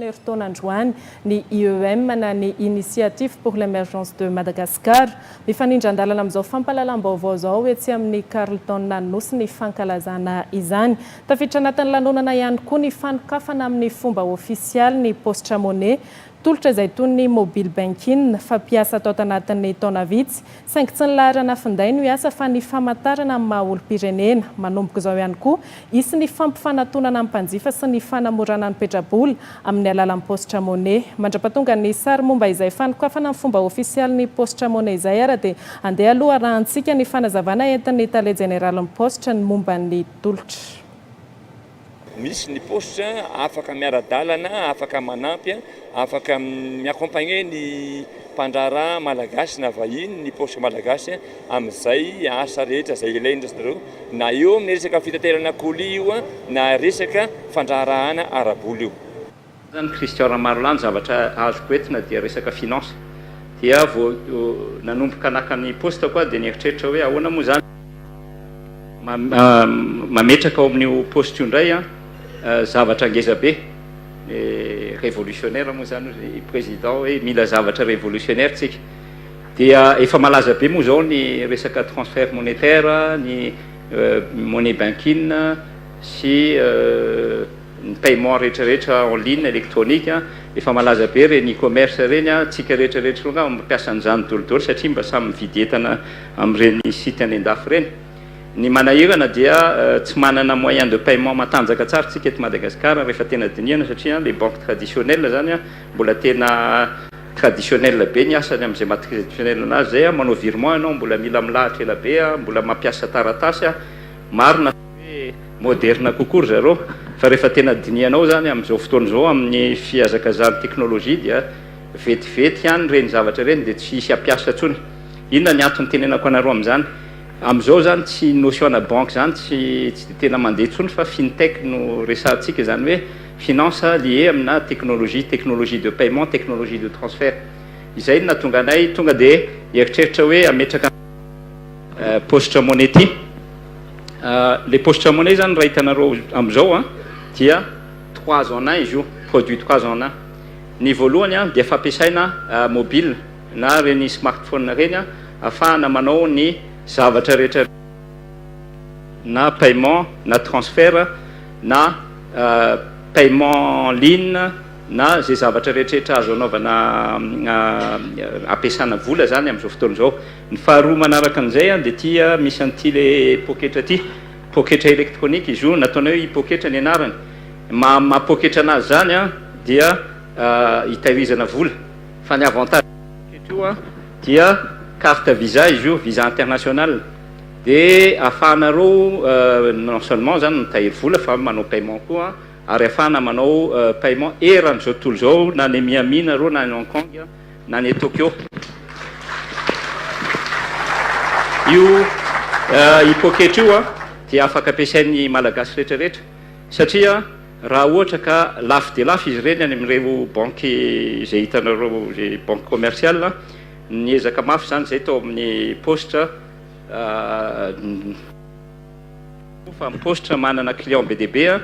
Ertaonandroany ny IEM na ny Initiative pour l'émergence de Madagascar mifanindran-dalana amin'izao fampahalalam-baovao zao etsy amin'ny Carleton Nanosy ny fankalazana izany. Tafiditra anatin'ny lanonana ihany koa ny fanokafana amin'ny fomba ofisialy ny postra monnaie tolotra izay toy ny mobile banking fampiasa atao tanatin'ny taona vitsy saingy tsy nilaharana finday no hiasa fa ny famantarana amin'ny maha-olom-pirenena manomboka izao ihany koa isy ny fampifanantonana amin'ny mpanjifa sy ny fanamorana ny petrabola amin'ny alalan'ny postra monnaie. Mandrapatonga ny sary momba izay fanokafana amin'ny fomba ofisialy ny postra monnaie izay ara dia andeha aloha arahantsika ny fanazavana entin'ny tale generalin'ny postra ny momba ny tolotra. Misy ny postra afaka miara-dalana, afaka manampy, afaka miaccompagner ny mpandraharaha malagasy na vahiny ny postra malagasy amin'izay asa rehetra izay ilaina zareo na eo amin'ny resaka fitaterana colis io na resaka fandraharahana arabola io. Zany Christian Marolany zavatra azoko entina dia resaka finance. Dia vao nanomboka naka ny posta koa dia nieritreritra hoe ahoana moa zany mametraka ao amin'io posta io indray zavatra ngeza be révolutionnaire moa zany ny président hoe mila zavatra révolutionnaire tsika dia efa malaza be moa zao ny resaka transfert monétaire ny monnaie banking sy ny paiement rehetrarehetra en ligne électronique efa malaza be reny commerce reny tsika rehetrarehetra longa mampiasa an'izany dolodolo satria mba samy mividy entana amin'ireny site any andafy reny. Ny manahirana dia tsy manana moyen de paiement matanjaka tsara tsika eto Madagascar rehefa tena dinihana satria les banques traditionnelles zany mbola tena traditionnel be ny asany amin'izay maha traditionnel anazy zay manao virement ianao mbola mila milahatra ela be mbola mampiasa taratasy marina hoe moderne kokory zareo fa rehefa tena dinihanao zany amin'izao fotoana zao amin'ny fihazakazahany teknolojia dia vetivety ihany reny zavatra reny dia tsy hisy ampiasa tsony. Inona ny antony tenenako anareo amin'izany? Amin'izao zany tsy notion na banque zany tsy tena mandeha tsony fa fintech no resahantsika zany hoe finance lié amina technologie de paiement, technologie de transfert. Izay no nahatonga anay tonga dia eritreritra hoe ametraka postra monnaie ty. Les postra monnaie zany raha hitanareo amin'izao dia 3 en 1 izy io, produit 3 en 1. Ny voalohany dia fampiasaina mobile na reny smartphone reny afahana manao ny zavatra rehetra na paiement na transfert na paiement en ligne na zay zavatra rehetrarehetra azo anaovana ampiasana vola zany amin'izao fotoana izao. Ny faharoa manaraka an'izay dia tia misy an'ity le poketra ty poketra électronique izy io nataonao hoe poketra ny anarany mapoketra anazy zany dia hitahirizana vola fa ny avantage io dia carte visa izy io visa international dia afahanareo non seulement zany mitahiry vola fa manao paiement koa ary afahana manao paiement eran'izao tontolo zao na ny Miami nareo na ny Hong Kong na ny Tokyo. Io poketra io dia afaka ampiasain'ny malagasy rehetrarehetra satria raha ohatra ka lafo dia lafo izy ireny any amin'ireo banque izay hitanareo zay banque commerciale ny ezaka mafy zany zay tao amin'ny postra fa ny postra manana client be dia be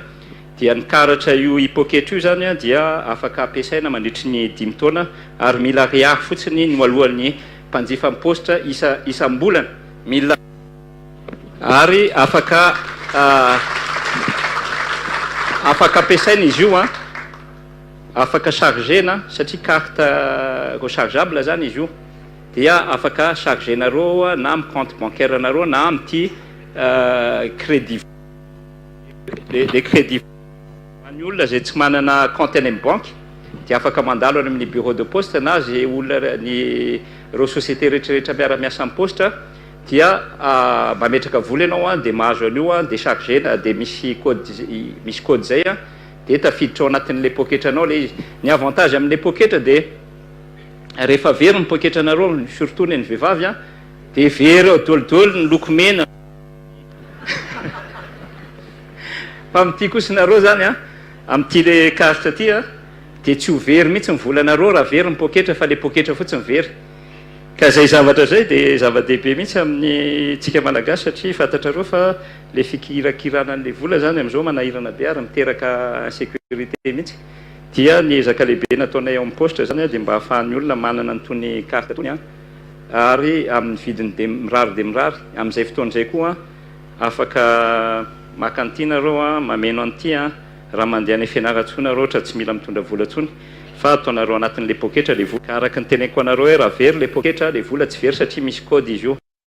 dia ny karatra io poketra io zany dia afaka ampiasaina mandritry ny 5 taona ary mila ariary fotsiny no alohan'ny mpanjifa amin'ny postra isam-bolana mila ary afaka ampiasaina izy io afaka chargena satria carte rechargeable zany izy io dia afaka chargenareo na amin'ny compte bancaire nareo na amin'ity crédit le crédit ny olona zay tsy manana compte any amin'ny banque dia afaka mandalo any amin'ny bureau de poste na zay olona ny reo société rehetrarehetra miara-miasa amin'ny postra dia mametraka vola ianao dia mahazo an'io dia chargena dia misy code zay dia tafiditra ao anatin'le poketra anao le izy. Ny avantage amin'le poketra dia rehefa very ny poketra nareo surtout ny vehivavy dia very dolodolo ny loko mena fa amin'ity kosinareo zany amin'ity le karitra ty dia tsy ho very mihitsy ny volanareo raha very ny poketra fa le poketra fotsiny very ka zay zavatra zay dia zava-dehibe mihitsy amin'ny tsika malagasy satria fantatrareo fa le fikirakirana an'le vola zany amin'izao manahirana be ary miteraka insécurité mihitsy dia ny ezaka lehibe nataonay ao amin'ny poste zany dia mba ahafahan'ny olona manana nytony carte tony ary amin'ny vidiny mirary dia mirary amin'izay fotoan'izay koa afaka makantina reo mameno an'ity raha mandeha any fianaratsoana reo ohatra tsy mila mitondra vola tsony fa ataonareo anatin'le poketra le vola araka ny teneniko anareo hoe raha very le poketra le vola tsy very satria misy code izy io